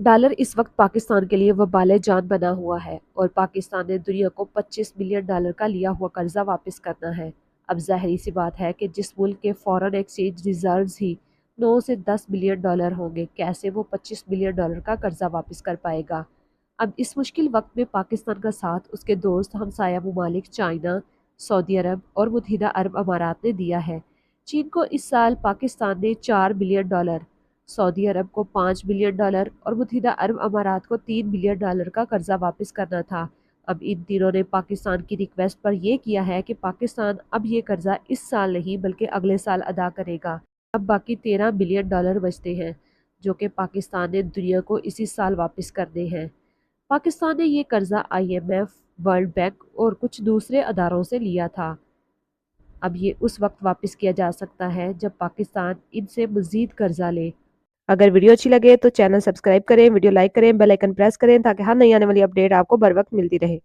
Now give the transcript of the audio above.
Dollar اس وقت پاکستان کے لیے وبال جان بنا ہوا ہے اور پاکستان نے دنیا کو $25 بلین کا لیا ہوا قرضہ واپس کرنا ہے۔ اب ظاہری سی بات ہے کہ جس ملک کے فارن ایکسچینج ریزروز ہی 9 سے $10 بلین ہوں گے، کیسے وہ $25 بلین کا قرضہ واپس کر پائے گا؟ اب اس مشکل وقت میں پاکستان کا ساتھ اس کے دوست ہمسایہ ممالک چائنا، سعودی عرب اور متحدہ عرب امارات نے دیا ہے۔ چین کو اس سال پاکستان نے $4 بلین، سعودی عرب کو $5 بلین اور متحدہ عرب امارات کو $3 بلین کا قرضہ واپس کرنا تھا۔ اب ان تینوں نے پاکستان کی ریکویسٹ پر یہ کیا ہے کہ پاکستان اب یہ قرضہ اس سال نہیں بلکہ اگلے سال ادا کرے گا۔ اب باقی $13 بلین بچتے ہیں جو کہ پاکستان نے دنیا کو اسی سال واپس کرنے ہیں۔ پاکستان نے یہ قرضہ IMF، ورلڈ بینک اور کچھ دوسرے اداروں سے لیا تھا۔ اب یہ اس وقت واپس کیا جا سکتا ہے جب پاکستان ان سے مزید قرضہ لے۔ اگر ویڈیو اچھی لگے تو چینل سبسکرائب کریں، ویڈیو لائک کریں، بیل آئیکن پریس کریں تاکہ ہر نئی آنے والی اپڈیٹ آپ کو بر وقت ملتی رہے۔